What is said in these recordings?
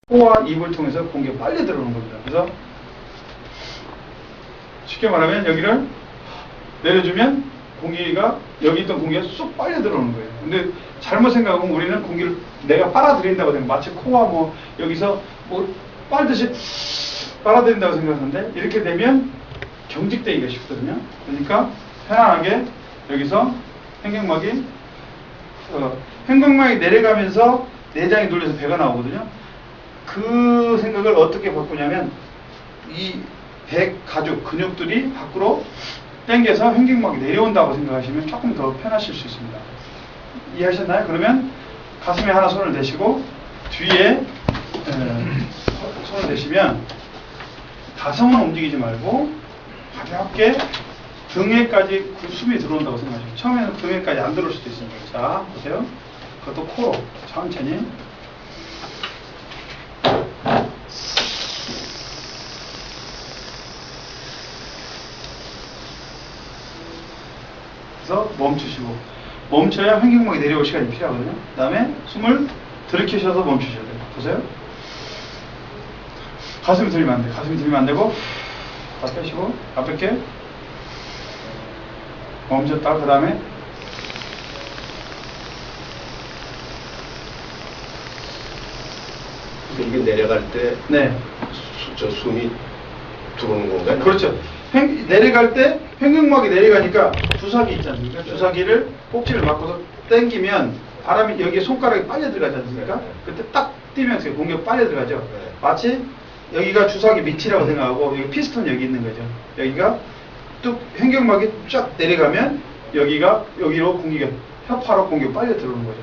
코와 입을 통해서 공기가 빨리 들어오는 겁니다. 그래서 쉽게 말하면 여기를 내려주면 공기가 여기 있던 공기가 쏙 빨려 들어오는 거예요. 근데 잘못 생각하면 우리는 공기를 내가 빨아들인다고 생각, 마치 코와 뭐 여기서 뭐 빨듯이 빨아들인다고 생각하는데 이렇게 되면 경직되기가 쉽거든요. 그러니까 편안하게 여기서 횡격막이 내려가면서 내장이 눌려서 배가 나오거든요. 그 생각을 어떻게 바꾸냐면 이 배 가죽 근육들이 밖으로 당겨서 횡격막이 내려온다고 생각하시면 조금 더 편하실 수 있습니다. 이해하셨나요? 그러면 가슴에 하나 손을 대시고 뒤에 손을 대시면 가슴은 움직이지 말고 가볍게 등에까지 숨이 들어온다고 생각하시면 처음에는 등에까지 안 들어올 수도 있습니다. 자, 보세요. 그것도 코로 천천히. 그래서 멈추시고 멈춰야 횡격막이 내려올 시간이 필요하거든요. 그 다음에 숨을 들이키셔서 멈추셔야 돼요. 보세요. 가슴이 들리면 안 돼요. 가슴이 들리면 안 되고 다 빼시고 가볍게 멈췄다. 그 다음에 이게 내려갈 때 네. 저 숨이 들어오는 건가요? 그렇죠. 내려갈 때 횡격막이 내려가니까 주사기 있지 않습니까? 주사기를 꼭지를 바꿔서 당기면 바람이 여기에 손가락이 빨려 들어가지 않습니까? 그때 딱 뛰면서 공기가 빨려 들어가죠. 마치 여기가 주사기 밑이라고 생각하고 여기 피스톤 여기 있는 거죠. 여기가 뚝 횡격막이 쫙 내려가면 여기로 공기가 혀파로 공기가 빨려 들어오는 거죠.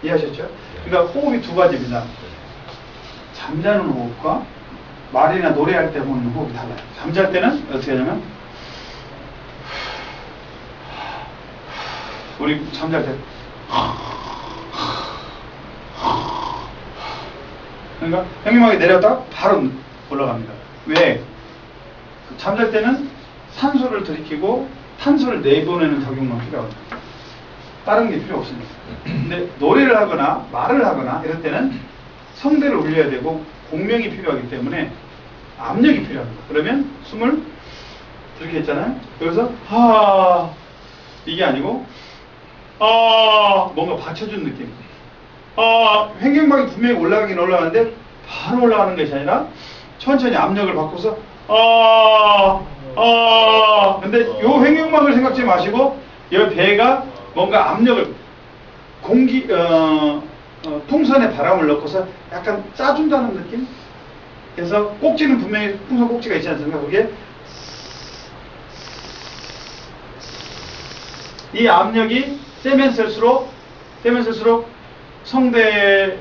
이해하셨죠? 그러니까 호흡이 두 가지입니다. 잠자는 호흡과 말이나 노래할 때 보는 호흡이 달라요. 잠잘 때는 어떻게 하냐면 우리 잠잘 때 그러니까 횡격막이 내려다가 바로 올라갑니다. 왜? 잠잘 때는 산소를 들이키고 탄소를 내보내는 작용만 필요하거든요. 다른 게 필요 없습니다. 근데 노래를 하거나 말을 하거나 이럴 때는 성대를 울려야 되고 공명이 필요하기 때문에 압력이 필요합니다. 그러면 숨을 들게 했잖아요. 여기서 하 이게 아니고 뭔가 받쳐준 느낌. 횡격막이 분명히 올라가긴 올라가는데 바로 올라가는 것이 아니라 천천히 압력을 바꿔서 근데 요 횡격막을 생각지 마시고 이 배가 뭔가 압력을 풍선에 바람을 넣고서 약간 짜준다는 느낌? 그래서 꼭지는 분명히 풍선 꼭지가 있지 않습니까? 거기에 이 압력이 세면 쓸수록 성대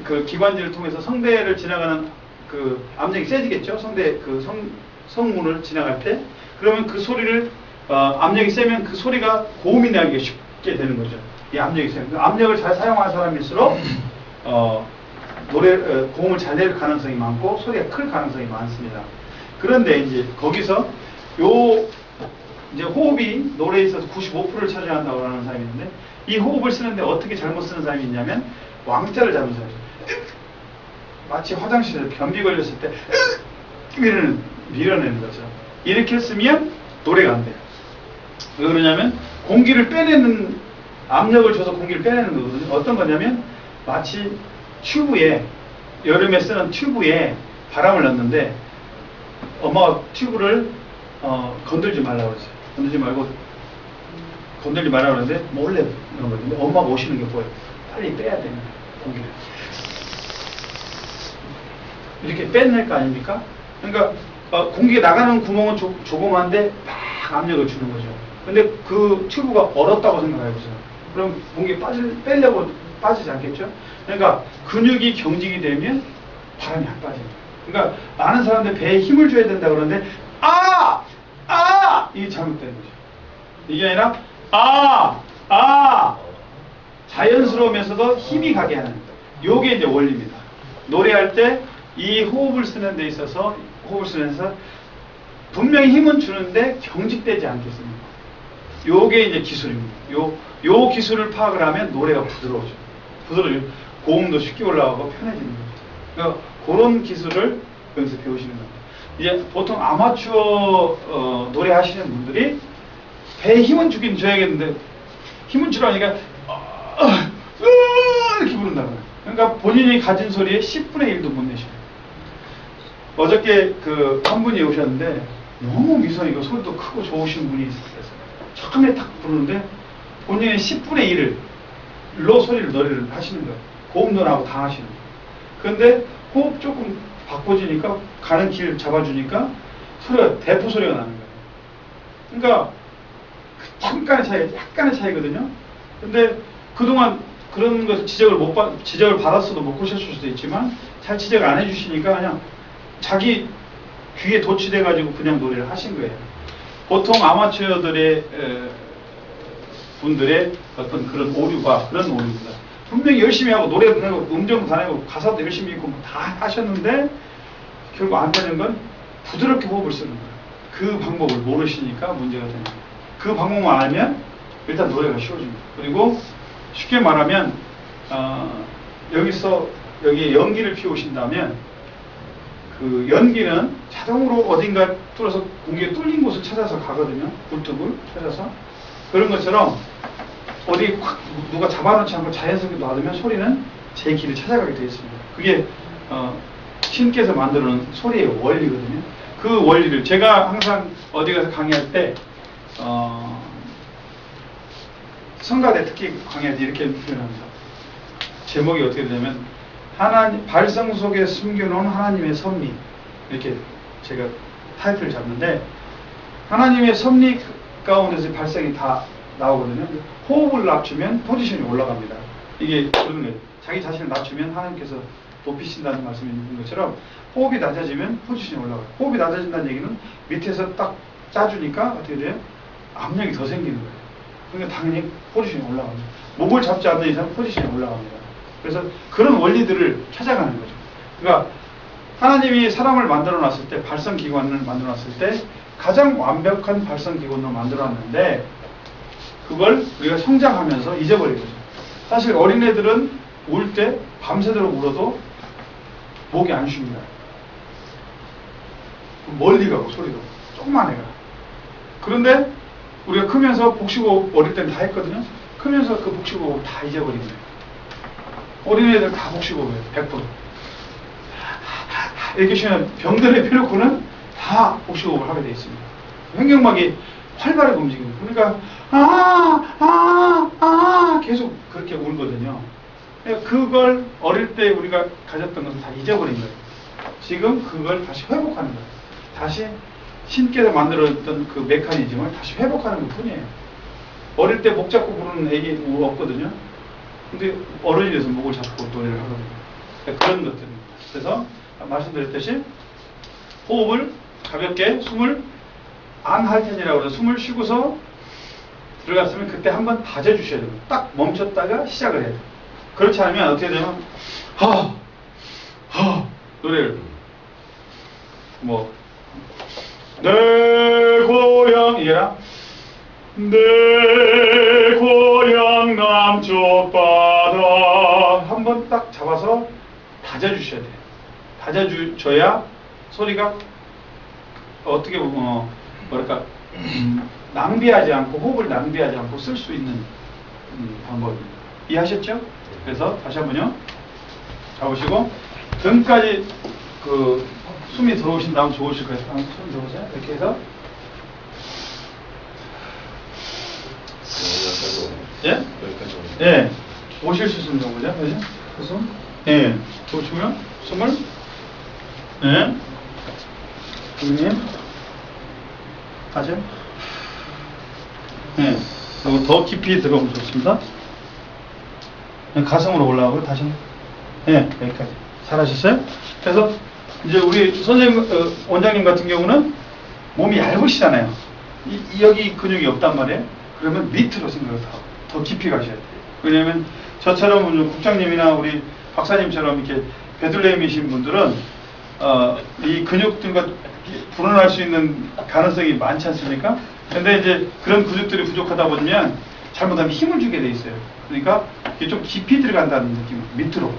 그 기관지를 통해서 성대를 지나가는 그 압력이 세지겠죠? 성대 그 성문을 지나갈 때 그러면 그 소리를 압력이 세면 그 소리가 고음이 나기가 쉽게 되는 거죠. 이 압력이 세면 그 압력을 잘 사용하는 사람일수록 고음을 잘 낼 가능성이 많고 소리가 클 가능성이 많습니다. 그런데 이제 거기서 이제 호흡이 노래에 있어서 95%를 차지한다고 하는 사람이 있는데 이 호흡을 쓰는데 어떻게 잘못 쓰는 사람이 있냐면 왕자를 잡으면서 마치 화장실에서 변비 걸렸을 때 밀어내는 거죠. 이렇게 쓰면 노래가 안 돼요. 왜 그러냐면 공기를 빼내는 압력을 줘서 공기를 빼내는 거거든요. 어떤 거냐면 마치 튜브에 여름에 쓰는 튜브에 바람을 넣는데 엄마가 튜브를 건들지 말라고 그랬어요. 건들지 말라고 그러는데 몰래 그런 거거든요. 엄마가 오시는 게 보여요. 빨리 빼야 됩니다. 공기를 이렇게 빼낼 거 아닙니까? 그러니까 공기가 나가는 구멍은 조그만데 막 압력을 주는 거죠. 근데 그 튜브가 얼었다고 생각해보세요. 그럼 공기 빼려고 빠지지 않겠죠? 그러니까 근육이 경직이 되면 바람이 안 빠져요. 그러니까 많은 사람들 배에 힘을 줘야 된다 그러는데 이게 잘못된 거죠. 이게 아니라 자연스러우면서도 힘이 가게 하는 요게 이제 원리입니다. 노래할 때 이 호흡을 쓰는 데 있어서 분명히 힘은 주는데 경직되지 않겠습니까? 요게 이제 기술입니다. 요 기술을 파악을 하면 노래가 부드러워져요. 고음도 쉽게 올라가고 편해지는 거죠. 그러니까 그런 기술을 여기서 배우시는 겁니다. 이제 보통 아마추어 노래 하시는 분들이 배에 힘은 주긴 줘야겠는데 힘은 주라니까 이렇게 부른다고요. 그러니까 본인이 가진 소리의 10분의 1도 못 내셔요. 어저께 그 한 분이 오셨는데 너무 미소이고 소리도 크고 좋으신 분이 있었어요. 처음에 딱 부르는데 본인의 10분의 1로 소리를 노래를 하시는 거예요. 고음도나하고 다 하시는 거예요. 그런데 호흡 조금 바꿔주니까 가는 길 잡아주니까 소리가 대포 소리가 나는 거예요. 그러니까 약간의 차이거든요. 근데 그동안 그런 것을 지적을 받았어도 못 고셨을 수도 있지만 잘 지적 안 해주시니까 그냥 자기 귀에 도취돼가지고 그냥 노래를 하신 거예요. 보통 아마추어들의 분들의 어떤 그런 오류가 그런 오류입니다. 분명히 열심히 하고 노래도 내고 음정도 다 내고 가사도 열심히 읽고 다 하셨는데 결국 안 되는 건 부드럽게 호흡을 쓰는 거예요. 그 방법을 모르시니까 문제가 되는 거예요. 그 방법만 알면 일단 노래가 쉬워집니다. 그리고 쉽게 말하면 여기 연기를 피우신다면 그 연기는 자동으로 어딘가 뚫어서 공기에 뚫린 곳을 찾아서 가거든요. 굴뚝을 찾아서. 그런 것처럼 어디 확 누가 잡아놓지 않고 자연스럽게 놔두면 소리는 제 길을 찾아가게 되어 있습니다. 그게 신께서 만들어 놓은 소리의 원리거든요. 그 원리를 제가 항상 어디 가서 강의할 때 성가대 특히 강의할 때 이렇게 표현합니다. 제목이 어떻게 되냐면 발성 속에 숨겨놓은 하나님의 섭리, 이렇게 제가 타이틀을 잡는데 하나님의 섭리 가운데서 발성이 다 나오거든요. 호흡을 낮추면 포지션이 올라갑니다. 이게 그런 거예요. 자기 자신을 낮추면 하나님께서 높이신다는 말씀이 있는 것처럼 호흡이 낮아지면 포지션이 올라가요. 호흡이 낮아진다는 얘기는 밑에서 딱 짜주니까 어떻게 돼요? 압력이 더 생기는 거예요. 그러니까 당연히 포지션이 올라갑니다. 목을 잡지 않는 이상 포지션이 올라갑니다. 그래서 그런 원리들을 찾아가는 거죠. 그러니까 하나님이 사람을 만들어 놨을 때, 발성기관을 만들어 놨을 때 가장 완벽한 발성기관으로 만들어 놨는데 그걸 우리가 성장하면서 잊어버린 거죠. 사실 어린애들은 울 때 밤새도록 울어도 목이 안 쉽니다. 멀리 가고 소리도 조그만 애가. 그런데 우리가 크면서 복식호흡 어릴 때는 다 했거든요. 크면서 그 복식호흡 다 잊어버린 거예요. 어린애들 다 복식호흡이에요. 100%. 이렇게 쉬면 병들의 피놓고는 다 복식호흡을 하게 되어 있습니다. 횡격막이 활발하게 움직입니다. 그러니까 계속 그렇게 울거든요. 그걸 어릴 때 우리가 가졌던 것을 다 잊어버린 거예요. 지금 그걸 다시 회복하는 거예요. 다시 신께서 만들었던 그 메커니즘을 다시 회복하는 것 뿐이에요. 어릴 때 목 잡고 부르는 애기 없거든요. 근데 어른이 돼서 목을 잡고 노래를 하거든요. 그런 것들입니다. 그래서 말씀드렸듯이 호흡을 가볍게 숨을 안 할 테니라고 해서 숨을 쉬고서 들어갔으면 그때 한번 다져주셔야 됩니다. 딱 멈췄다가 시작을 해야 돼요. 그렇지 않으면 어떻게 되면 노래를 내 고향 이게라 내 고향 남쪽 바다 한번 딱 잡아서 다져주셔야 돼요. 다져줘야 소리가 어떻게 보면 뭐랄까 낭비하지 않고 호흡을 낭비하지 않고 쓸 수 있는 방법입니다. 이해하셨죠? 그래서 다시 한번요. 잡으시고 등까지 그 숨이 들어오신 다음 좋으실 거예요. 숨 들어오세요. 이렇게 해서 예? 여기까지 오네요. 예. 오실 수 있는 정도죠. 그죠? 그 숨. 예. 들어오시고요. 숨을 예. 선생님 가죠. 예. 그리고 더 깊이 들어오면 좋습니다. 가슴으로 올라가고 다시 예, 여기까지 잘하셨어요? 그래서 이제 우리 선생님 원장님 같은 경우는 몸이 얇으시잖아요. 여기 근육이 없단 말이에요. 그러면 밑으로 생각을 더 깊이 가셔야 돼요. 왜냐하면 저처럼 국장님이나 우리 박사님처럼 이렇게 베들레헴이신 분들은 이 근육들과 불어날 수 있는 가능성이 많지 않습니까? 근데 이제 그런 근육들이 부족하다 보면 잘못하면 힘을 주게 돼 있어요. 그러니까 이게 좀 깊이 들어간다는 느낌, 밑으로.